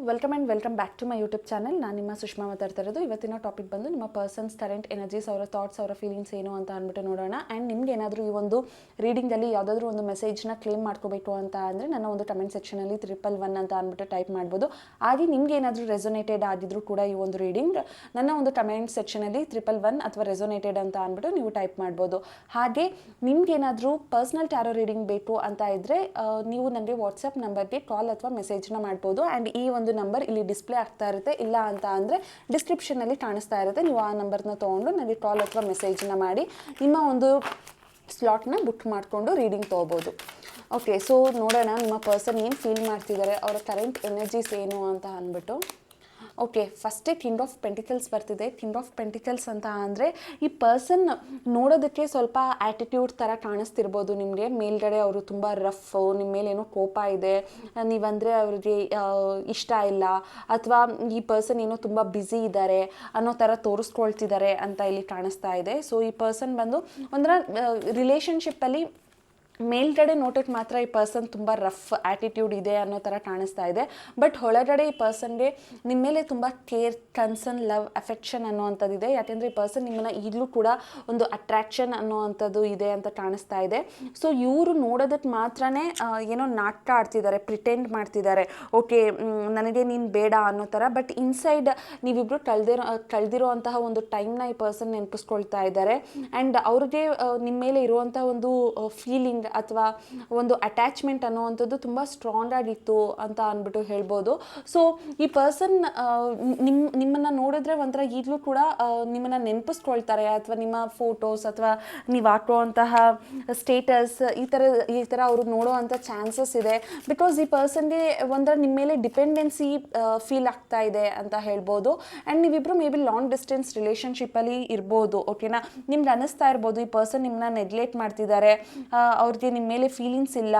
Welcome back to my YouTube channel. ನಾನು ನಿಮ್ಮ ಸುಷ್ಮಾ ಮಾತಾಡ್ತಾ ಇರೋದು. ಇವತ್ತಿನ ಟಾಪಿಕ್ ಬಂದು ನಿಮ್ಮ ಪರ್ಸನ್ಸ್ ಕರೆಂಟ್ ಎನರ್ಜೀಸ್, ಅವರ ಥಾಟ್ಸ್, ಅವರ ಫೀಲಿಂಗ್ಸ್ ಏನು ಅಂತ ಅಂದ್ಬಿಟ್ಟು ನೋಡೋಣ. ಆ್ಯಂಡ್ ನಿಮ್ಗೆ ಏನಾದರೂ ಈ ಒಂದು ರೀಡಿಂಗಲ್ಲಿ ಯಾವುದಾದ್ರೂ ಒಂದು ಮೆಸೇಜ್ನ ಕ್ಲೇಮ್ ಮಾಡ್ಕೋಬೇಕು ಅಂತ ಅಂದರೆ ನನ್ನ ಒಂದು ಕಮೆಂಟ್ ಸೆಕ್ಷನಲ್ಲಿ 111 ಅಂತ ಅಂದ್ಬಿಟ್ಟು ಟೈಪ್ ಮಾಡ್ಬೋದು. ಹಾಗೆ ನಿಮ್ಗೆ ಏನಾದರೂ ರೆಸೊನೇಟೆಡ್ ಆಗಿದ್ರು ಕೂಡ ಈ ಒಂದು ರೀಡಿಂಗ್ ನನ್ನ ಒಂದು ಕಮೆಂಟ್ ಸೆಕ್ಷನಲ್ಲಿ 111 ಅಥವಾ ರೆಸೊನೇಟೆಡ್ ಅಂತ ಅಂದ್ಬಿಟ್ಟು ನೀವು ಟೈಪ್ ಮಾಡ್ಬೋದು. ಹಾಗೆ ನಿಮ್ಗೇನಾದರೂ ಪರ್ಸ್ನಲ್ ಟ್ಯಾರೋ ರೀಡಿಂಗ್ ಬೇಕು ಅಂತ ಇದ್ದರೆ ನೀವು ನನಗೆ ವಾಟ್ಸಪ್ ನಂಬರ್ಗೆ ಕಾಲ್ ಅಥವಾ ಮೆಸೇಜ್ನ ಮಾಡ್ಬೋದು. ಆ್ಯಂಡ್ ಈ ಒಂದು ನಂಬರ್ ಇಲ್ಲಿ ಡಿಸ್ಪ್ಲೇ ಆಗ್ತಾ ಇರುತ್ತೆ. ಇಲ್ಲ ಅಂತ ಅಂದರೆ ಡಿಸ್ಕ್ರಿಪ್ಷನಲ್ಲಿ ಕಾಣಿಸ್ತಾ ಇರುತ್ತೆ. ನೀವು ಆ ನಂಬರ್ನ ತೊಗೊಂಡು ನನಗೆ ಕಾಲ್ ಅಥವಾ ಮೆಸೇಜ್ನ ಮಾಡಿ ನಿಮ್ಮ ಒಂದು ಸ್ಲಾಟ್ನ ಬುಕ್ ಮಾಡಿಕೊಂಡು ರೀಡಿಂಗ್ ತೊಗೋಬೋದು. ಓಕೆ, ಸೊ ನೋಡೋಣ ನಿಮ್ಮ ಪರ್ಸನ್ ಏನು ಫೀಲ್ ಮಾಡ್ತಿದ್ದಾರೆ, ಅವರ ಕರೆಂಟ್ ಎನರ್ಜೀಸ್ ಏನು ಅಂತ ಅಂದ್ಬಿಟ್ಟು. ಓಕೆ, ಫಸ್ಟೇ ಕಿಂಗ್ ಆಫ್ ಪೆಂಟಿಕಲ್ಸ್ ಬರ್ತಿದೆ. ಕಿಂಗ್ ಆಫ್ ಪೆಂಟಿಕಲ್ಸ್ ಅಂತ ಅಂದರೆ ಈ ಪರ್ಸನ್ ನೋಡೋದಕ್ಕೆ ಸ್ವಲ್ಪ ಆ್ಯಟಿಟ್ಯೂಡ್ ಥರ ಕಾಣಿಸ್ತಿರ್ಬೋದು ನಿಮಗೆ. ಮೇಲ್ಗಡೆ ಅವರು ತುಂಬ ರಫ್, ನಿಮ್ಮ ಮೇಲೇನೋ ಕೋಪ ಇದೆ, ನೀವಂದರೆ ಅವ್ರಿಗೆ ಇಷ್ಟ ಇಲ್ಲ, ಅಥವಾ ಈ ಪರ್ಸನ್ ಏನೋ ತುಂಬ ಬ್ಯುಸಿ ಇದ್ದಾರೆ ಅನ್ನೋ ಥರ ತೋರಿಸ್ಕೊಳ್ತಿದ್ದಾರೆ ಅಂತ ಇಲ್ಲಿ ಕಾಣಿಸ್ತಾ ಇದೆ. ಸೊ ಈ ಪರ್ಸನ್ ಬಂದು ಒಂಥರ ರಿಲೇಷನ್ಶಿಪ್ಪಲ್ಲಿ ಮೇಲ್ಗಡೆ ನೋಟಕ್ಕೆ ಮಾತ್ರ ಈ ಪರ್ಸನ್ ತುಂಬ ರಫ್ ಆ್ಯಟಿಟ್ಯೂಡ್ ಇದೆ ಅನ್ನೋ ಥರ ಕಾಣಿಸ್ತಾ ಇದೆ. ಬಟ್ ಒಳಗಡೆ ಈ ಪರ್ಸನ್ಗೆ ನಿಮ್ಮ ಮೇಲೆ ತುಂಬ ಕೇರ್, ಕನ್ಸರ್ನ್, ಲವ್, ಅಫೆಕ್ಷನ್ ಅನ್ನೋವಂಥದ್ದಿದೆ. ಯಾಕೆಂದರೆ ಈ ಪರ್ಸನ್ ನಿಮ್ಮನ್ನು ಈಗಲೂ ಕೂಡ ಒಂದು ಅಟ್ರ್ಯಾಕ್ಷನ್ ಅನ್ನೋವಂಥದ್ದು ಇದೆ ಅಂತ ಕಾಣಿಸ್ತಾ ಇದೆ. ಸೊ ಇವರು ನೋಡೋದಕ್ಕೆ ಮಾತ್ರನೇ ಏನೋ ನಾಟಕ ಆಡ್ತಿದ್ದಾರೆ, ಪ್ರಿಟೆಂಡ್ ಮಾಡ್ತಿದ್ದಾರೆ. ಓಕೆ, ನನಗೆ ನೀನು ಬೇಡ ಅನ್ನೋ ಥರ. ಬಟ್ ಇನ್ಸೈಡ್ ನೀವಿಬ್ಬರು ಕಳೆದಿರೋ ಅಂತಹ ಒಂದು ಟೈಮ್ನ ಈ ಪರ್ಸನ್ ನೆನಪಿಸ್ಕೊಳ್ತಾ ಇದ್ದಾರೆ. ಆ್ಯಂಡ್ ಅವ್ರಿಗೆ ನಿಮ್ಮ ಮೇಲೆ ಇರುವಂಥ ಒಂದು ಫೀಲಿಂಗ್ ಅಥವಾ ಒಂದು ಅಟ್ಯಾಚ್ಮೆಂಟ್ ಅನ್ನುವಂಥದ್ದು ತುಂಬ ಸ್ಟ್ರಾಂಗ್ ಆಗಿತ್ತು ಅಂತ ಅಂದ್ಬಿಟ್ಟು ಹೇಳ್ಬೋದು. ಸೊ ಈ ಪರ್ಸನ್ ನಿಮ್ಮನ್ನು ನೋಡಿದ್ರೆ ಒಂಥರ ಈಗಲೂ ಕೂಡ ನಿಮ್ಮನ್ನು ನೆನಪಿಸ್ಕೊಳ್ತಾರೆ, ಅಥವಾ ನಿಮ್ಮ ಫೋಟೋಸ್ ಅಥವಾ ನೀವು ಹಾಕುವಂತಹ ಸ್ಟೇಟಸ್ ಈ ಥರ ಅವರು ನೋಡೋ ಅಂಥ ಚಾನ್ಸಸ್ ಇದೆ. ಬಿಕಾಸ್ ಈ ಪರ್ಸನ್ಗೆ ಒಂಥರ ನಿಮ್ಮ ಮೇಲೆ ಡಿಪೆಂಡೆನ್ಸಿ ಫೀಲ್ ಆಗ್ತಾ ಇದೆ ಅಂತ ಹೇಳ್ಬೋದು. ಆ್ಯಂಡ್ ನೀವಿಬ್ಬರು ಮೇ ಬಿ ಲಾಂಗ್ ಡಿಸ್ಟೆನ್ಸ್ ರಿಲೇಷನ್ಶಿಪ್ಪಲ್ಲಿ ಇರ್ಬೋದು. ಓಕೆನಾ, ನಿಮ್ಗೆ ಅನ್ನಿಸ್ತಾ ಇರ್ಬೋದು ಈ ಪರ್ಸನ್ ನಿಮ್ಮನ್ನ ನೆಗ್ಲೆಕ್ಟ್ ಮಾಡ್ತಿದ್ದಾರೆ, ಅವ್ರಿಗೆ ನಿಮ್ಮ ಮೇಲೆ ಫೀಲಿಂಗ್ಸ್ ಇಲ್ಲ,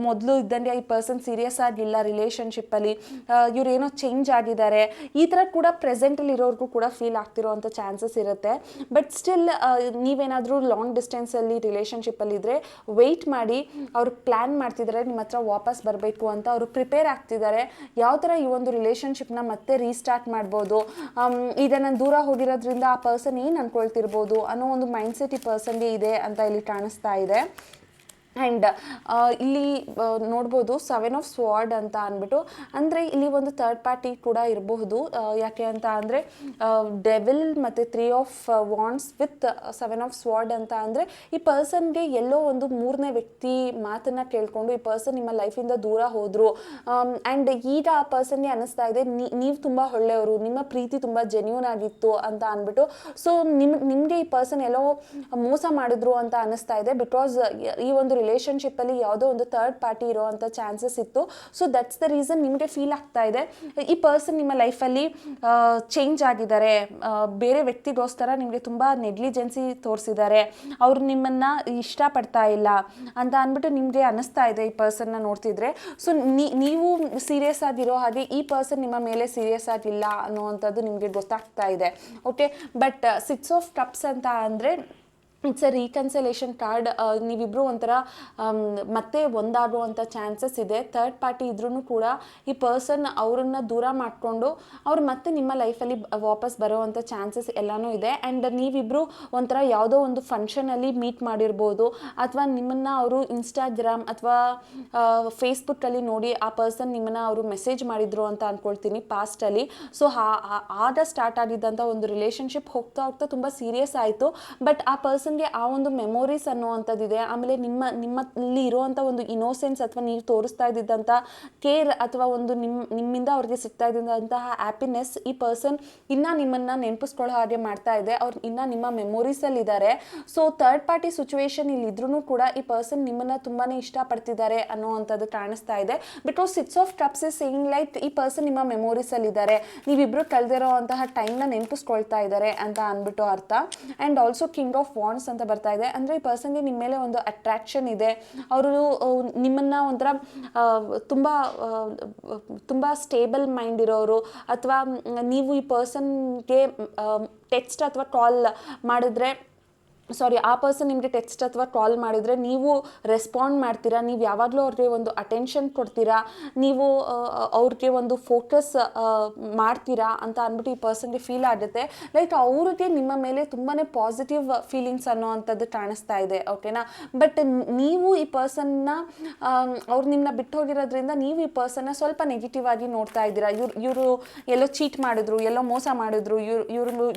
ಮೊದಲು ಇದ್ದಂಗೆ ಈ ಪರ್ಸನ್ ಸೀರಿಯಸ್ ಆಗಿಲ್ಲ ರಿಲೇಷನ್ಶಿಪ್ಪಲ್ಲಿ, ಇವರೇನೋ ಚೇಂಜ್ ಆಗಿದ್ದಾರೆ. ಈ ಥರ ಕೂಡ ಪ್ರೆಸೆಂಟಲ್ಲಿ ಇರೋರ್ಗೂ ಕೂಡ ಫೀಲ್ ಆಗ್ತಿರೋ ಅಂಥ ಚಾನ್ಸಸ್ ಇರುತ್ತೆ. ಬಟ್ ಸ್ಟಿಲ್ ನೀವೇನಾದರೂ ಲಾಂಗ್ ಡಿಸ್ಟೆನ್ಸಲ್ಲಿ ರಿಲೇಷನ್ಶಿಪ್ಪಲ್ಲಿ ಇದ್ದರೆ ವೆಯ್ಟ್ ಮಾಡಿ. ಅವರು ಪ್ಲ್ಯಾನ್ ಮಾಡ್ತಿದ್ದಾರೆ ನಿಮ್ಮ ಹತ್ರ ವಾಪಸ್ ಬರಬೇಕು ಅಂತ. ಅವರು ಪ್ರಿಪೇರ್ ಆಗ್ತಿದ್ದಾರೆ ಯಾವ ಥರ ಈ ಒಂದು ರಿಲೇಷನ್ಶಿಪ್ನ ಮತ್ತೆ ರೀಸ್ಟಾರ್ಟ್ ಮಾಡ್ಬೋದು, ಈಗ ನಾನು ದೂರ ಹೋಗಿರೋದ್ರಿಂದ ಆ ಪರ್ಸನ್ ಏನು ಅಂದ್ಕೊಳ್ತಿರ್ಬೋದು ಅನ್ನೋ ಒಂದು ಮೈಂಡ್ಸೆಟ್ ಈ ಪರ್ಸನ್ಗೆ ಇದೆ ಅಂತ ಇಲ್ಲಿ ಕಾಣಿಸ್ತಾ ಇದೆ. ಆ್ಯಂಡ್ ಇಲ್ಲಿ ನೋಡ್ಬೋದು 7 ಆಫ್ ಸ್ವಾರ್ಡ್ ಅಂತ ಅಂದ್ಬಿಟ್ಟು, ಅಂದರೆ ಇಲ್ಲಿ ಒಂದು ಥರ್ಡ್ ಪಾರ್ಟಿ ಕೂಡ ಇರಬಹುದು. ಯಾಕೆ ಅಂತ ಅಂದರೆ ಡೆವಿಲ್ ಮತ್ತು 3 of wands with 7 of sword ಅಂತ ಅಂದರೆ ಈ ಪರ್ಸನ್ಗೆ ಎಲ್ಲೋ ಒಂದು ಮೂರನೇ ವ್ಯಕ್ತಿ ಮಾತನ್ನು ಕೇಳಿಕೊಂಡು ಈ ಪರ್ಸನ್ ನಿಮ್ಮ ಲೈಫಿಂದ ದೂರ ಹೋದರು. ಆ್ಯಂಡ್ ಈಗ ಆ ಪರ್ಸನ್ಗೆ ಅನ್ನಿಸ್ತಾ ಇದೆ ನೀವು ತುಂಬ ಒಳ್ಳೆಯವರು, ನಿಮ್ಮ ಪ್ರೀತಿ ತುಂಬ ಜೆನ್ಯೂನ್ ಆಗಿತ್ತು ಅಂತ ಅಂದ್ಬಿಟ್ಟು. ಸೊ ನಿಮಗೆ ಈ ಪರ್ಸನ್ ಎಲ್ಲೋ ಮೋಸ ಮಾಡಿದ್ರು ಅಂತ ಅನ್ನಿಸ್ತಾ ಇದೆ. ಬಿಕಾಸ್ ಈ ಒಂದು ರಿಲೇಷನ್ಶಿಪ್ಪಲ್ಲಿ ಯಾವುದೋ ಒಂದು ಥರ್ಡ್ ಪಾರ್ಟಿ ಇರೋವಂಥ ಚಾನ್ಸಸ್ ಇತ್ತು. ಸೊ ದಟ್ಸ್ ದ ರೀಸನ್ ನಿಮಗೆ ಫೀಲ್ ಆಗ್ತಾ ಇದೆ ಈ ಪರ್ಸನ್ ನಿಮ್ಮ ಲೈಫಲ್ಲಿ ಚೇಂಜ್ ಆಗಿದ್ದಾರೆ, ಬೇರೆ ವ್ಯಕ್ತಿಗೋಸ್ಕರ ನಿಮಗೆ ತುಂಬ ನೆಗ್ಲಿಜೆನ್ಸಿ ತೋರಿಸಿದ್ದಾರೆ, ಅವರು ನಿಮ್ಮನ್ನು ಇಷ್ಟಪಡ್ತಾ ಇಲ್ಲ ಅಂತ ಅಂದ್ಬಿಟ್ಟು ನಿಮಗೆ ಅನ್ನಿಸ್ತಾ ಇದೆ ಈ ಪರ್ಸನ್ನ ನೋಡ್ತಿದ್ರೆ. ಸೊ ನೀವು ಸೀರಿಯಸ್ ಆಗಿರೋ ಹಾಗೆ ಈ ಪರ್ಸನ್ ನಿಮ್ಮ ಮೇಲೆ ಸೀರಿಯಸ್ ಆಗಿಲ್ಲ ಅನ್ನೋವಂಥದ್ದು ನಿಮಗೆ ಗೊತ್ತಾಗ್ತಾ ಇದೆ. ಓಕೆ, ಬಟ್ 6 ಆಫ್ ಕಪ್ಸ್ ಅಂತ ಅಂದರೆ ಇಟ್ಸ್ ಅ ರೀಕನ್ಸಲೇಷನ್ ಕಾರ್ಡ್. ನೀವಿಬ್ಬರು ಒಂಥರ ಮತ್ತೆ ಒಂದಾಗುವಂಥ ಚಾನ್ಸಸ್ ಇದೆ. ಥರ್ಡ್ ಪಾರ್ಟಿ ಇದ್ರೂ ಕೂಡ ಈ ಪರ್ಸನ್ ಅವರನ್ನು ದೂರ ಮಾಡಿಕೊಂಡು ಅವ್ರು ಮತ್ತೆ ನಿಮ್ಮ ಲೈಫಲ್ಲಿ ವಾಪಸ್ ಬರೋವಂಥ ಚಾನ್ಸಸ್ ಎಲ್ಲನೂ ಇದೆ. ಆ್ಯಂಡ್ ನೀವಿಬ್ಬರು ಒಂಥರ ಯಾವುದೋ ಒಂದು ಫಂಕ್ಷನಲ್ಲಿ ಮೀಟ್ ಮಾಡಿರ್ಬೋದು, ಅಥವಾ ನಿಮ್ಮನ್ನು ಅವರು ಇನ್ಸ್ಟಾಗ್ರಾಮ್ ಅಥವಾ ಫೇಸ್ಬುಕ್ಕಲ್ಲಿ ನೋಡಿ ಆ ಪರ್ಸನ್ ನಿಮ್ಮನ್ನು ಅವರು ಮೆಸೇಜ್ ಮಾಡಿದ್ರು ಅಂತ ಅಂದ್ಕೊಳ್ತೀನಿ ಪಾಸ್ಟಲ್ಲಿ. ಸೊ ಆಗ ಸ್ಟಾರ್ಟ್ ಆಗಿದ್ದಂಥ ಒಂದು ರಿಲೇಷನ್ಶಿಪ್ ಹೋಗ್ತಾ ಹೋಗ್ತಾ ತುಂಬ ಸೀರಿಯಸ್ ಆಯಿತು. ಬಟ್ ಆ ಪರ್ಸನ್ ಆ ಒಂದು ಮೆಮೊರೀಸ್ ಅನ್ನುವಂಥದ್ದಿದೆ. ಆಮೇಲೆ ನಿಮ್ಮಲ್ಲಿ ಇರುವಂಥ ಒಂದು ಇನೋಸೆನ್ಸ್ ಅಥವಾ ನೀವು ತೋರಿಸ್ತಾ ಇದ್ದಿದ್ದಂಥ ಕೇರ್ ಅಥವಾ ಒಂದು ನಿಮ್ಮಿಂದ ಅವ್ರಿಗೆ ಸಿಗ್ತಾ ಇದ್ದಂತಹ ಹ್ಯಾಪಿನೆಸ್ ಈ ಪರ್ಸನ್ ಇನ್ನೂ ನಿಮ್ಮನ್ನು ನೆನಪಿಸ್ಕೊಳ್ಳೋ ಹಾಗೆ ಮಾಡ್ತಾ ಇದೆ. ಅವ್ರು ಇನ್ನೂ ನಿಮ್ಮ ಮೆಮೊರೀಸಲ್ಲಿ ಇದ್ದಾರೆ. ಸೊ ಥರ್ಡ್ ಪಾರ್ಟಿ ಸಿಚುವೇಶನ್ ಇಲ್ಲಿ ಇದ್ರೂ ಕೂಡ ಈ ಪರ್ಸನ್ ನಿಮ್ಮನ್ನು ತುಂಬಾ ಇಷ್ಟಪಡ್ತಿದ್ದಾರೆ ಅನ್ನೋವಂಥದ್ದು ಕಾಣಿಸ್ತಾ ಇದೆ. Because 6 of cups is saying like ಈ ಪರ್ಸನ್ ನಿಮ್ಮ ಮೆಮೊರೀಸಲ್ಲಿ ಇದ್ದಾರೆ, ನೀವಿಬ್ಬರು ಕಳೆದಿರೋ ಅಂತಹ ಟೈಮ್ನ ನೆನಪಿಸ್ಕೊಳ್ತಾ ಇದ್ದಾರೆ ಅಂತ ಅಂದ್ಬಿಟ್ಟು ಅರ್ಥ. And also king of wands ಅಂತ ಬರ್ತಾ ಇದೆ. ಅಂದರೆ ಈ ಪರ್ಸನ್ಗೆ ನಿಮ್ಮ ಮೇಲೆ ಒಂದು ಅಟ್ರಾಕ್ಷನ್ ಇದೆ. ಅವರು ನಿಮ್ಮನ್ನು ಒಂಥರ ತುಂಬ ಸ್ಟೇಬಲ್ ಮೈಂಡ್ ಇರೋರು, ಅಥವಾ ನೀವು ಈ ಪರ್ಸನ್ಗೆ ಟೆಕ್ಸ್ಟ್ ಅಥವಾ ಕಾಲ್ ಮಾಡಿದ್ರೆ ಆ ಪರ್ಸನ್ ನಿಮಗೆ ಟೆಕ್ಸ್ಟ್ ಅಥವಾ ಕಾಲ್ ಮಾಡಿದರೆ ನೀವು ರೆಸ್ಪಾಂಡ್ ಮಾಡ್ತೀರಾ, ನೀವು ಯಾವಾಗಲೂ ಅವ್ರಿಗೆ ಒಂದು ಅಟೆನ್ಷನ್ ಕೊಡ್ತೀರಾ, ನೀವು ಅವ್ರಿಗೆ ಒಂದು ಫೋಕಸ್ ಮಾಡ್ತೀರಾ ಅಂತ ಅಂದ್ಬಿಟ್ಟು ಈ ಪರ್ಸನ್ಗೆ ಫೀಲ್ ಆಗುತ್ತೆ. ಲೈಕ್ ಅವ್ರಿಗೆ ನಿಮ್ಮ ಮೇಲೆ ತುಂಬಾ ಪಾಸಿಟಿವ್ ಫೀಲಿಂಗ್ಸ್ ಅನ್ನೋವಂಥದ್ದು ಕಾಣಿಸ್ತಾ ಇದೆ, ಓಕೆನಾ. ಬಟ್ ನೀವು ಈ ಪರ್ಸನ್ನ ಅವ್ರು ನಿಮ್ಮನ್ನ ಬಿಟ್ಟು ಹೋಗಿರೋದ್ರಿಂದ ನೀವು ಈ ಪರ್ಸನ್ನ ಸ್ವಲ್ಪ ನೆಗೆಟಿವ್ ಆಗಿ ನೋಡ್ತಾ ಇದ್ದೀರಾ. ಇವರು ಎಲ್ಲೋ ಚೀಟ್ ಮಾಡಿದ್ರು, ಎಲ್ಲೋ ಮೋಸ ಮಾಡಿದ್ರು,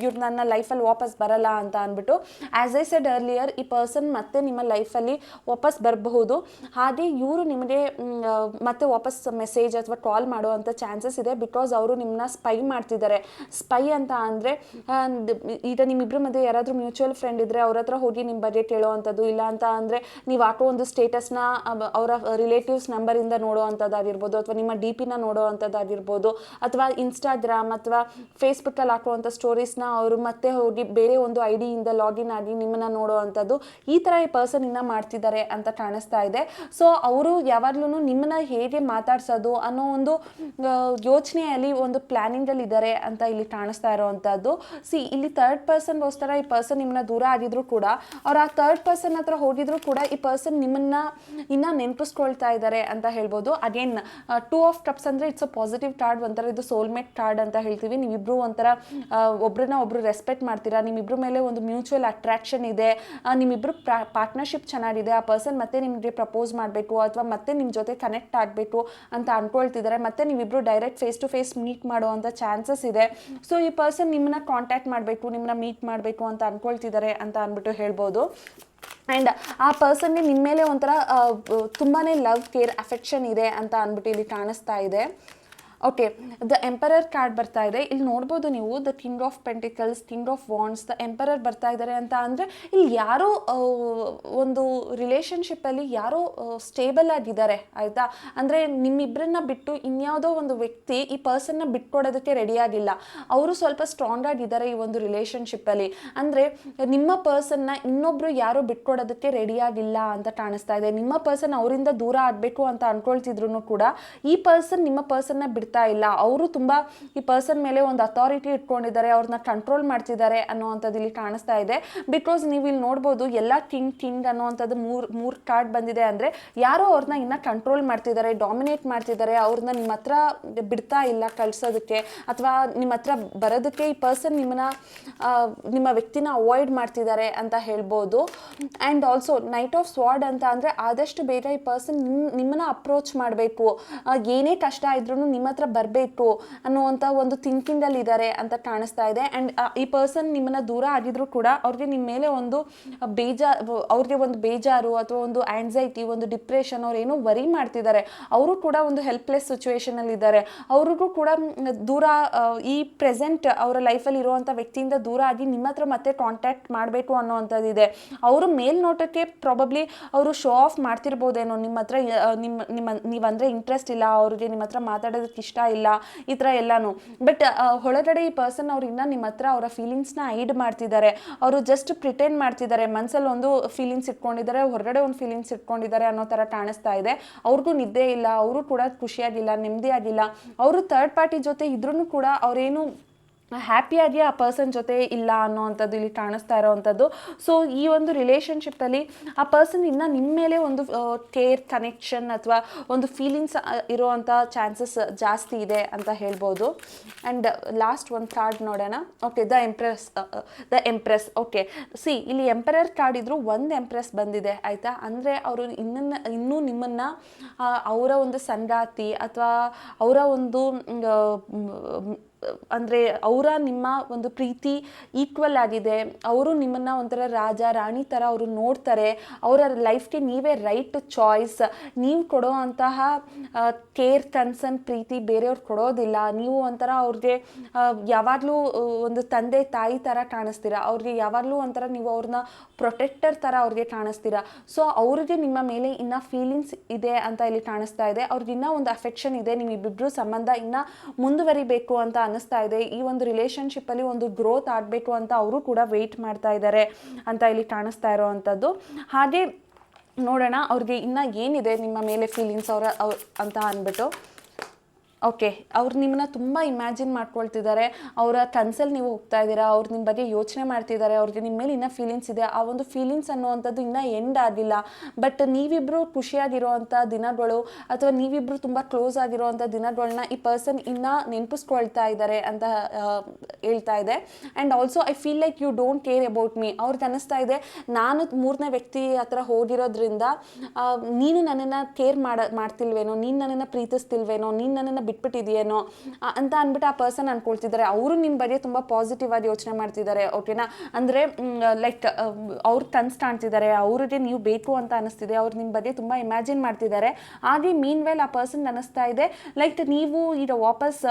ಇವ್ರು ನನ್ನ ಲೈಫಲ್ಲಿ ವಾಪಸ್ ಬರಲ್ಲ ಅಂತ ಅಂದ್ಬಿಟ್ಟು. ಆ್ಯಸ್ ಐ ಸೆಡ್ ಅರ್ಲಿಯರ್, ಈ ಪರ್ಸನ್ ಮತ್ತೆ ನಿಮ್ಮ ಲೈಫಲ್ಲಿ ವಾಪಸ್ ಬರಬಹುದು. ಹಾಗೆ ಇವರು ನಿಮಗೆ ಮತ್ತೆ ವಾಪಸ್ ಮೆಸೇಜ್ ಅಥವಾ ಕಾಲ್ ಮಾಡುವಂಥ ಚಾನ್ಸಸ್ ಇದೆ, ಬಿಕಾಸ್ ಅವರು ನಿಮ್ಮನ್ನ ಸ್ಪೈ ಮಾಡ್ತಿದ್ದಾರೆ. ಸ್ಪೈ ಅಂತ ಅಂದರೆ ಈಗ ನಿಮ್ಮಿಬ್ಬರ ಮಧ್ಯೆ ಯಾರಾದರೂ ಮ್ಯೂಚುವಲ್ ಫ್ರೆಂಡ್ ಇದ್ದರೆ ಅವ್ರ ಹತ್ರ ಹೋಗಿ ನಿಮ್ಮ ಬಗ್ಗೆ ಕೇಳೋವಂಥದ್ದು, ಇಲ್ಲ ಅಂತ ಅಂದರೆ ನೀವು ಹಾಕೋ ಒಂದು ಸ್ಟೇಟಸ್ನ ಅವರ ರಿಲೇಟಿವ್ಸ್ ನಂಬರಿಂದ ನೋಡೋ ಅಂಥದ್ದಾಗಿರ್ಬೋದು, ಅಥವಾ ನಿಮ್ಮ ಡಿ ಪಿನ ನೋಡೋ ಅಂಥದ್ದಾಗಿರ್ಬೋದು, ಅಥವಾ ಇನ್ಸ್ಟಾಗ್ರಾಮ್ ಅಥವಾ ಫೇಸ್ಬುಕ್ಕಲ್ಲಿ ಹಾಕುವಂಥ ಸ್ಟೋರೀಸ್ನ ಅವರು ಮತ್ತೆ ಹೋಗಿ ಬೇರೆ ಒಂದು ಐಡಿಯಿಂದ ಲಾಗಿನ್ ಆಗಿ ನಿಮ್ಮನ್ನು ನೋಡೋ ಅಂಥದ್ದು, ಈ ಥರ ಈ ಪರ್ಸನ್ ಇನ್ನು ಮಾಡ್ತಿದ್ದಾರೆ ಅಂತ ಕಾಣಿಸ್ತಾ ಇದೆ. ಸೊ ಅವರು ಯಾವಾಗಲೂ ನಿಮ್ಮನ್ನ ಹೇಗೆ ಮಾತಾಡ್ಸೋದು ಅನ್ನೋ ಒಂದು ಯೋಚನೆಯಲ್ಲಿ, ಒಂದು ಪ್ಲ್ಯಾನಿಂಗಲ್ಲಿ ಇದ್ದಾರೆ ಅಂತ ಇಲ್ಲಿ ಕಾಣಿಸ್ತಾ ಇರೋವಂಥದ್ದು. ಇಲ್ಲಿ ಥರ್ಡ್ ಪರ್ಸನ್ಗೋಸ್ಕರ ಈ ಪರ್ಸನ್ ನಿಮ್ಮನ್ನ ದೂರ ಆಗಿದ್ರು ಕೂಡ, ಅವ್ರು ಆ ಥರ್ಡ್ ಪರ್ಸನ್ ಹತ್ರ ಹೋಗಿದ್ರು ಕೂಡ ಈ ಪರ್ಸನ್ ನಿಮ್ಮನ್ನ ಇನ್ನು ನೆನಪಿಸ್ಕೊಳ್ತಾ ಇದ್ದಾರೆ ಅಂತ ಹೇಳ್ಬೋದು. ಅಗೇನ್ 2 ಆಫ್ ಕಪ್ಸ್ ಅಂದರೆ ಇಟ್ಸ್ ಅ ಪಾಸಿಟಿವ್ ಕಾರ್ಡ್, ಒಂಥರ ಇದು ಸೋಲ್ಮೇಟ್ ಕಾರ್ಡ್ ಅಂತ ಹೇಳ್ತೀವಿ. ನೀವಿಬ್ರು ಒಂಥರ ಒಬ್ರನ್ನ ಒಬ್ರು ರೆಸ್ಪೆಕ್ಟ್ ಮಾಡ್ತೀರಾ, ನಿಮ್ಮಿಬ್ರ ಮೇಲೆ ಒಂದು ಮ್ಯೂಚುವಲ್ ಅಟ್ರಾಕ್ಷನ್ ಇದೆ, ನಿಮ್ಮಿಬ್ರು ಪಾರ್ಟ್ನರ್ಶಿಪ್ ಚೆನ್ನಾಗಿದೆ. ಆ ಪರ್ಸನ್ ಮತ್ತೆ ನಿಮಗೆ ಪ್ರಪೋಸ್ ಮಾಡಬೇಕು ಅಥವಾ ಮತ್ತೆ ನಿಮ್ಮ ಜೊತೆ ಕನೆಕ್ಟ್ ಆಗಬೇಕು ಅಂತ ಅಂದ್ಕೊಳ್ತಿದ್ದಾರೆ, ಮತ್ತೆ ನೀವಿಬ್ರು direct face to face meet ಮಾಡುವಂಥ ಚಾನ್ಸಸ್ ಇದೆ. ಸೊ ಈ ಪರ್ಸನ್ ನಿಮ್ಮನ್ನ ಕಾಂಟ್ಯಾಕ್ಟ್ ಮಾಡಬೇಕು, ನಿಮ್ಮನ್ನ ಮೀಟ್ ಮಾಡಬೇಕು ಅಂತ ಅಂದ್ಕೊಳ್ತಿದ್ದಾರೆ ಅಂತ ಅಂದ್ಬಿಟ್ಟು ಹೇಳ್ಬೋದು. ಆ್ಯಂಡ್ ಆ ಪರ್ಸನ್ಗೆ ನಿಮ್ಮ ಮೇಲೆ ಒಂಥರ ತುಂಬಾ ಲವ್, ಕೇರ್, ಅಫೆಕ್ಷನ್ ಇದೆ ಅಂತ ಅಂದ್ಬಿಟ್ಟು ಇಲ್ಲಿ ಕಾಣಿಸ್ತಾ ಇದೆ. ಓಕೆ, ದ ಎಂಪರರ್ ಕಾರ್ಡ್ ಬರ್ತಾ ಇದೆ. ಇಲ್ಲಿ ನೋಡ್ಬೋದು ನೀವು the king of pentacles, king of wands, the emperor ಬರ್ತಾ ಇದ್ದಾರೆ ಅಂತ ಅಂದರೆ ಇಲ್ಲಿ ಯಾರೋ ಒಂದು ರಿಲೇಷನ್ಶಿಪ್ಪಲ್ಲಿ ಯಾರೋ ಸ್ಟೇಬಲ್ ಆಗಿದ್ದಾರೆ, ಆಯಿತಾ. ಅಂದರೆ ನಿಮ್ಮಿಬ್ಬರನ್ನ ಬಿಟ್ಟು ಇನ್ಯಾವುದೋ ಒಂದು ವ್ಯಕ್ತಿ ಈ ಪರ್ಸನ್ನ ಬಿಟ್ಕೊಡೋದಕ್ಕೆ ರೆಡಿಯಾಗಿಲ್ಲ. ಅವರು ಸ್ವಲ್ಪ ಸ್ಟ್ರಾಂಗ್ ಆಗಿದ್ದಾರೆ ಈ ಒಂದು ರಿಲೇಷನ್ಶಿಪ್ಪಲ್ಲಿ. ಅಂದರೆ ನಿಮ್ಮ ಪರ್ಸನ್ನ ಇನ್ನೊಬ್ಬರು ಯಾರು ಬಿಟ್ಕೊಡೋದಕ್ಕೆ ರೆಡಿಯಾಗಿಲ್ಲ ಅಂತ ಕಾಣಿಸ್ತಾ ಇದೆ. ನಿಮ್ಮ ಪರ್ಸನ್ ಅವರಿಂದ ದೂರ ಆಗಬೇಕು ಅಂತ ಅಂದ್ಕೊಳ್ತಿದ್ರು ಕೂಡ ಈ ಪರ್ಸನ್ ನಿಮ್ಮ ಪರ್ಸನ್ನ ಇಲ್ಲ. ಅವರು ತುಂಬಾ ಈ ಪರ್ಸನ್ ಮೇಲೆ ಒಂದು ಅಥಾರಿಟಿ ಇಟ್ಕೊಂಡಿದ್ದಾರೆ, ಅವ್ರನ್ನ ಕಂಟ್ರೋಲ್ ಮಾಡ್ತಿದ್ದಾರೆ ಅನ್ನೋವಂಥದ್ದು ಇಲ್ಲಿ ಕಾಣಿಸ್ತಾ ಇದೆ. ಬಿಕಾಸ್ ನೀವು ಇಲ್ಲಿ ನೋಡ್ಬೋದು ಎಲ್ಲ ಕಿಂಗ್ ಅನ್ನೋವಂಥದ್ದು ಮೂರು ಕಾರ್ಡ್ ಬಂದಿದೆ. ಅಂದರೆ ಯಾರೋ ಅವ್ರನ್ನ ಇನ್ನ ಕಂಟ್ರೋಲ್ ಮಾಡ್ತಿದ್ದಾರೆ, ಡಾಮಿನೇಟ್ ಮಾಡ್ತಿದ್ದಾರೆ, ಅವ್ರನ್ನ ನಿಮ್ಮ ಹತ್ರ ಬಿಡ್ತಾ ಇಲ್ಲ ಕಳ್ಸೋದಕ್ಕೆ ಅಥವಾ ನಿಮ್ಮ ಹತ್ರ ಬರೋದಕ್ಕೆ ಈ ಪರ್ಸನ್ ನಿಮ್ಮ ವ್ಯಕ್ತಿನ ಅವಾಯ್ಡ್ ಮಾಡ್ತಿದ್ದಾರೆ ಅಂತ ಹೇಳ್ಬೋದು. And also knight of sword ಅಂತ ಅಂದರೆ ಆದಷ್ಟು ಬೇಗ ಈ ಪರ್ಸನ್ ನಿಮ್ಮನ್ನ ಅಪ್ರೋಚ್ ಮಾಡಬೇಕು, ಏನೇ ಕಷ್ಟ ಇದ್ರೂ ನಿಮ್ಮ ಹತ್ರ ಬರಬೇಕು ಅನ್ನುವಂಥ ಒಂದು ಥಿಂಕಿಂಗಲ್ಲಿ ಇದ್ದಾರೆ ಅಂತ ಕಾಣಿಸ್ತಾ ಇದೆ. ಆ್ಯಂಡ್ ಈ ಪರ್ಸನ್ ನಿಮ್ಮನ್ನ ದೂರ ಆಗಿದ್ರು ಕೂಡ ಅವ್ರಿಗೆ ನಿಮ್ಮ ಮೇಲೆ ಒಂದು ಅವ್ರಿಗೆ ಒಂದು ಬೇಜಾರು ಅಥವಾ ಒಂದು ಆ್ಯಂಗ್ಸೈಟಿ, ಒಂದು ಡಿಪ್ರೆಷನ್, ಅವ್ರು ಏನೋ ವರಿ ಮಾಡ್ತಿದ್ದಾರೆ. ಅವರು ಕೂಡ ಒಂದು ಹೆಲ್ಪ್ಲೆಸ್ ಸಿಚುವೇಶನಲ್ಲಿ ಇದ್ದಾರೆ. ಅವ್ರಿಗೂ ಕೂಡ ದೂರ ಈ ಪ್ರೆಸೆಂಟ್ ಅವರ ಲೈಫಲ್ಲಿ ಇರುವಂಥ ವ್ಯಕ್ತಿಯಿಂದ ದೂರ ಆಗಿ ನಿಮ್ಮ ಹತ್ರ ಮತ್ತೆ ಕಾಂಟ್ಯಾಕ್ಟ್ ಮಾಡಬೇಕು ಅನ್ನೋವಂಥದ್ದಿದೆ. ಅವರು ಮೇಲ್ನೋಟಕ್ಕೆ ಪ್ರಾಬಬ್ಲಿ ಅವರು ಶೋ ಆಫ್ ಮಾಡ್ತಿರ್ಬೋದೇನೋ, ನಿಮ್ಮ ಹತ್ರ ನೀವಂದರೆ ಇಂಟ್ರೆಸ್ಟ್ ಇಲ್ಲ, ಅವ್ರಿಗೆ ನಿಮ್ಮ ಹತ್ರ ಮಾತಾಡೋದಕ್ಕೆ ಇಷ್ಟ ಇಲ್ಲ, ಈ ಥರ ಎಲ್ಲಾನು. ಬಟ್ ಒಳಗಡೆ ಈ ಪರ್ಸನ್ ಅವ್ರು ಇನ್ನೂ ನಿಮ್ಮ ಹತ್ರ ಅವರ ಫೀಲಿಂಗ್ಸ್ನ ಹೈಡ್ ಮಾಡ್ತಿದ್ದಾರೆ. ಅವರು ಜಸ್ಟ್ ಪ್ರಿಟೆಂಡ್ ಮಾಡ್ತಿದ್ದಾರೆ, ಮನಸ್ಸಲ್ಲಿ ಒಂದು ಫೀಲಿಂಗ್ಸ್ ಇಟ್ಕೊಂಡಿದ್ದಾರೆ, ಹೊರಗಡೆ ಒಂದು ಫೀಲಿಂಗ್ಸ್ ಇಟ್ಕೊಂಡಿದ್ದಾರೆ ಅನ್ನೋ ಥರ ಕಾಣಿಸ್ತಾ ಇದೆ. ಅವ್ರಿಗೂ ನಿದ್ದೆ ಇಲ್ಲ, ಅವರು ಕೂಡ ಖುಷಿಯಾಗಿಲ್ಲ, ನೆಮ್ಮದಿಯಾಗಿಲ್ಲ. ಅವರು ಥರ್ಡ್ ಪಾರ್ಟಿ ಜೊತೆ ಇದ್ರೂ ಕೂಡ ಅವರೇನು ಹ್ಯಾಪಿಯಾಗಿ ಆ ಪರ್ಸನ್ ಜೊತೆ ಇಲ್ಲ ಅನ್ನೋವಂಥದ್ದು ಇಲ್ಲಿ ಕಾಣಿಸ್ತಾ ಇರೋವಂಥದ್ದು. ಸೊ ಈ ಒಂದು ರಿಲೇಷನ್ಶಿಪ್ಪಲ್ಲಿ ಆ ಪರ್ಸನ್ ಇನ್ನು ನಿಮ್ಮ ಮೇಲೆ ಒಂದು ಕೇರ್, ಕನೆಕ್ಷನ್ ಅಥವಾ ಒಂದು ಫೀಲಿಂಗ್ಸ್ ಇರೋವಂಥ ಚಾನ್ಸಸ್ ಜಾಸ್ತಿ ಇದೆ ಅಂತ ಹೇಳ್ಬೋದು. ಆ್ಯಂಡ್ ಲಾಸ್ಟ್ ಒಂದು ಕಾರ್ಡ್ ನೋಡೋಣ. Okay, the empress. ಓಕೆ, ಇಲ್ಲಿ ಎಂಪರರ್ ಕಾರ್ಡ್ ಇದ್ರೂ ಒಂದು ಎಂಪ್ರೆಸ್ ಬಂದಿದೆ, ಆಯಿತಾ. ಅಂದರೆ ಅವರು ಇನ್ನೂ ನಿಮ್ಮನ್ನು ಅವರ ಒಂದು ಸಂಗಾತಿ ಅಥವಾ ಅವರ ಒಂದು ಅಂದರೆ ಅವರ ನಿಮ್ಮ ಒಂದು ಪ್ರೀತಿ ಈಕ್ವಲ್ ಆಗಿದೆ. ಅವರು ನಿಮ್ಮನ್ನು ಒಂಥರ ರಾಜ ರಾಣಿ ಥರ ಅವರು ನೋಡ್ತಾರೆ. ಅವರ ಲೈಫ್ಗೆ ನೀವೇ ರೈಟ್ ಚಾಯ್ಸ್. ನೀವು ಕೊಡೋ ಅಂತಹ ಕೇರ್, ಕನ್ಸರ್ನ್, ಪ್ರೀತಿ ಬೇರೆಯವ್ರು ಕೊಡೋದಿಲ್ಲ. ನೀವು ಒಂಥರ ಅವ್ರಿಗೆ ಯಾವಾಗಲೂ ಒಂದು ತಂದೆ ತಾಯಿ ಥರ ಕಾಣಿಸ್ತೀರಾ. ಅವ್ರಿಗೆ ಯಾವಾಗಲೂ ಒಂಥರ ನೀವು ಅವ್ರನ್ನ ಪ್ರೊಟೆಕ್ಟರ್ ಥರ ಅವ್ರಿಗೆ ಕಾಣಿಸ್ತೀರಾ. ಸೊ ಅವ್ರಿಗೆ ನಿಮ್ಮ ಮೇಲೆ ಇನ್ನೂ ಫೀಲಿಂಗ್ಸ್ ಇದೆ ಅಂತ ಇಲ್ಲಿ ಕಾಣಿಸ್ತಾ ಇದೆ. ಅವ್ರಿಗೆ ಇನ್ನೂ ಒಂದು ಅಫೆಕ್ಷನ್ ಇದೆ. ನಿಮ್ಮಿಬ್ಬರು ಸಂಬಂಧ ಇನ್ನೂ ಮುಂದುವರಿಬೇಕು ಅಂತ ಅನ್ನಿಸ್ತಾ ಇದೆ. ಈ ಒಂದು ರಿಲೇಷನ್ಶಿಪ್ಪಲ್ಲಿ ಒಂದು ಗ್ರೋತ್ ಆಗಬೇಕು ಅಂತ ಅವರು ಕೂಡ ವೆಯ್ಟ್ ಮಾಡ್ತಾ ಇದ್ದಾರೆ ಅಂತ ಇಲ್ಲಿ ಕಾಣಿಸ್ತಾ ಇರೋವಂಥದ್ದು. ಹಾಗೆ ನೋಡೋಣ ಅವ್ರಿಗೆ ಇನ್ನೂ ಏನಿದೆ ನಿಮ್ಮ ಮೇಲೆ ಫೀಲಿಂಗ್ಸ್ ಅಂತ ಅಂದ್ಬಿಟ್ಟು. ಓಕೆ, ಅವ್ರು ನಿಮ್ಮನ್ನ ತುಂಬ ಇಮ್ಯಾಜಿನ್ ಮಾಡ್ಕೊಳ್ತಿದ್ದಾರೆ, ಅವರ ಕನಸಲ್ಲಿ ನೀವು ಹೋಗ್ತಾ ಇದ್ದೀರಾ, ಅವ್ರು ನಿಮ್ಮ ಬಗ್ಗೆ ಯೋಚನೆ ಮಾಡ್ತಿದ್ದಾರೆ, ಅವ್ರಿಗೆ ನಿಮ್ಮ ಮೇಲೆ ಇನ್ನೂ ಫೀಲಿಂಗ್ಸ್ ಇದೆ. ಆ ಒಂದು ಫೀಲಿಂಗ್ಸ್ ಅನ್ನುವಂಥದ್ದು ಇನ್ನೂ ಎಂಡ್ ಆಗಿಲ್ಲ. ಬಟ್ ನೀವಿಬ್ಬರು ಖುಷಿಯಾಗಿರೋವಂಥ ದಿನಗಳು ಅಥವಾ ನೀವಿಬ್ಬರು ತುಂಬ ಕ್ಲೋಸ್ ಆಗಿರೋವಂಥ ದಿನಗಳನ್ನ ಈ ಪರ್ಸನ್ ಇನ್ನೂ ನೆನಪಿಸ್ಕೊಳ್ತಾ ಇದ್ದಾರೆ ಅಂತ ಹೇಳ್ತಾ ಇದೆ. And also I feel like you don't care about me. ಅವ್ರಿಗೆ ಅನ್ನಿಸ್ತಾ ಇದೆ ನಾನು ಮೂರನೇ ವ್ಯಕ್ತಿ ಹತ್ರ ಹೋಗಿರೋದ್ರಿಂದ ನೀನು ನನ್ನನ್ನು ಕೇರ್ ಮಾಡ್ತಿಲ್ವೇನೋ, ನೀನು ನನ್ನನ್ನು ಪ್ರೀತಿಸ್ತಿಲ್ವೇನೋ, ನೀನು ನನ್ನನ್ನು ಬಿಟ್ಬಿಟ್ಟಿದೆಯೇನೋ ಅಂತ ಅಂದ್ಬಿಟ್ಟು ಆ ಪರ್ಸನ್ ಅನ್ಕೊಳ್ತಿದ್ದಾರೆ. ಅವರು ನಿಮ್ಮ ಬಗ್ಗೆ ತುಂಬ ಪಾಸಿಟಿವ್ ಆಗಿ ಯೋಚನೆ ಮಾಡ್ತಿದ್ದಾರೆ. ಓಕೆನಾ, ಅಂದರೆ ಲೈಕ್ ಅವ್ರು ಕನ್ಸು ಕಾಣ್ತಿದ್ದಾರೆ, ಅವ್ರಿಗೆ ನೀವು ಬೇಕು ಅಂತ ಅನಿಸ್ತಿದೆ, ಅವ್ರು ನಿಮ್ಮ ಬಗ್ಗೆ ತುಂಬ ಇಮ್ಯಾಜಿನ್ ಮಾಡ್ತಿದ್ದಾರೆ. ಹಾಗೆ ಮೀನ್ ವೆಲ್ ಆ ಪರ್ಸನ್ ಅನ್ನಿಸ್ತಾ ಇದೆ ಲೈಕ್ ನೀವು ಈಗ ವಾಪಸ್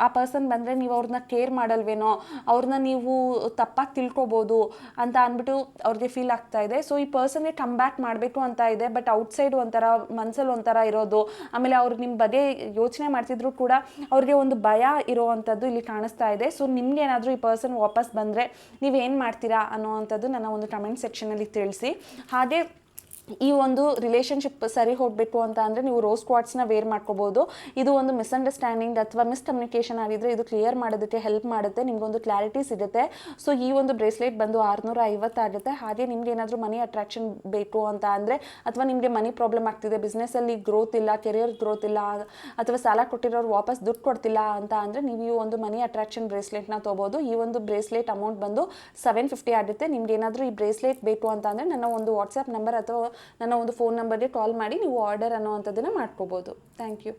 ಆ ಪರ್ಸನ್ ಬಂದರೆ ನೀವು ಅವ್ರನ್ನ ಕೇರ್ ಮಾಡಲ್ವೇನೋ, ಅವ್ರನ್ನ ನೀವು ತಪ್ಪಾಗಿ ತಿಳ್ಕೊಬೋದು ಅಂತ ಅಂದ್ಬಿಟ್ಟು ಅವ್ರಿಗೆ ಫೀಲ್ ಆಗ್ತಾ ಇದೆ. ಸೊ ಈ ಪರ್ಸನ್ಗೆ ಕಮ್ ಬ್ಯಾಕ್ ಮಾಡಬೇಕು ಅಂತ ಇದೆ. ಬಟ್ ಔಟ್ಸೈಡ್ ಒಂಥರ, ಮನಸ್ಸಲ್ಲಿ ಒಂಥರ ಇರೋದು, ಆಮೇಲೆ ಅವ್ರಿಗೆ ನಿಮ್ಮ ಬಗ್ಗೆ ಯೋಚನೆ ಮಾಡ್ತಿದ್ರು ಕೂಡ ಅವ್ರಿಗೆ ಒಂದು ಭಯ ಇರುವಂಥದ್ದು ಇಲ್ಲಿ ಕಾಣಿಸ್ತಾ ಇದೆ. ಸೊ ನಿಮ್ಗೆ ಏನಾದರೂ ಈ ಪರ್ಸನ್ ವಾಪಸ್ ಬಂದರೆ ನೀವೇನು ಮಾಡ್ತೀರಾ ಅನ್ನೋವಂಥದ್ದು ನನ್ನ ಒಂದು ಕಮೆಂಟ್ ಸೆಕ್ಷನಲ್ಲಿ ತಿಳಿಸಿ. ಹಾಗೆ ಈ ಒಂದು ರಿಲೇಷನ್ಶಿಪ್ ಸರಿ ಹೋಗಬೇಕು ಅಂತ ಅಂದರೆ ನೀವು ರೋಸ್ ಕ್ವಾರ್ಟ್ಸ್ನ ವೇರ್ ಮಾಡ್ಕೋಬೋದು. ಇದು ಒಂದು ಮಿಸ್ಅಂಡರ್ಸ್ಟ್ಯಾಂಡಿಂಗ್ ಅಥವಾ ಮಿಸ್ಕಮ್ಯುನಿಕೇಷನ್ ಆಗಿದ್ದರೆ ಇದು ಕ್ಲಿಯರ್ ಮಾಡೋದಕ್ಕೆ ಹೆಲ್ಪ್ ಮಾಡುತ್ತೆ, ನಿಮಗೊಂದು ಕ್ಲಾರಿಟಿ ಸಿಗುತ್ತೆ. ಸೊ ಈ ಒಂದು ಬ್ರೇಸ್ಲೆಟ್ ಬಂದು 650 ಆಗುತ್ತೆ. ಹಾಗೆ ನಿಮ್ಗೆ ಏನಾದರೂ ಮನಿ ಅಟ್ರಾಕ್ಷನ್ ಬೇಕು ಅಂತ ಅಂದರೆ, ಅಥವಾ ನಿಮಗೆ ಮನಿ ಪ್ರಾಬ್ಲಮ್ ಆಗ್ತಿದೆ, ಬಿಸ್ನೆಸ್ಸಲ್ಲಿ ಗ್ರೋತ್ ಇಲ್ಲ, ಕೆರಿಯರ್ ಗ್ರೋತ್ ಇಲ್ಲ, ಅಥವಾ ಸಾಲ ಕೊಟ್ಟಿರೋರು ವಾಪಸ್ ದುಡ್ಡು ಕೊಡ್ತಿಲ್ಲ ಅಂತ ಅಂದರೆ ನೀವು ಈ ಒಂದು ಮನಿ ಅಟ್ರಾಕ್ಷನ್ ಬ್ರೇಸ್ಲೆಟ್ನ ತೊಗೋಬೋದು. ಈ ಒಂದು ಬ್ರೇಸ್ಲೆಟ್ ಅಮೌಂಟ್ ಬಂದು 750 ಆಗುತ್ತೆ. ನಿಮ್ಗೆ ಏನಾದರೂ ಈ ಬ್ರೇಸ್ಲೆಟ್ ಬೇಕು ಅಂತ ಅಂದರೆ ನನ್ನ ಒಂದು ವಾಟ್ಸಪ್ ನಂಬರ್ ಅಥವಾ ನನ್ನ ಒಂದು ಫೋನ್ ನಂಬರ್ಗೆ ಕಾಲ್ ಮಾಡಿ ನೀವು ಆರ್ಡರ್ ಅನ್ನೋವಂಥದ್ದನ್ನು ಮಾಡ್ಕೋಬೋದು. Thank you.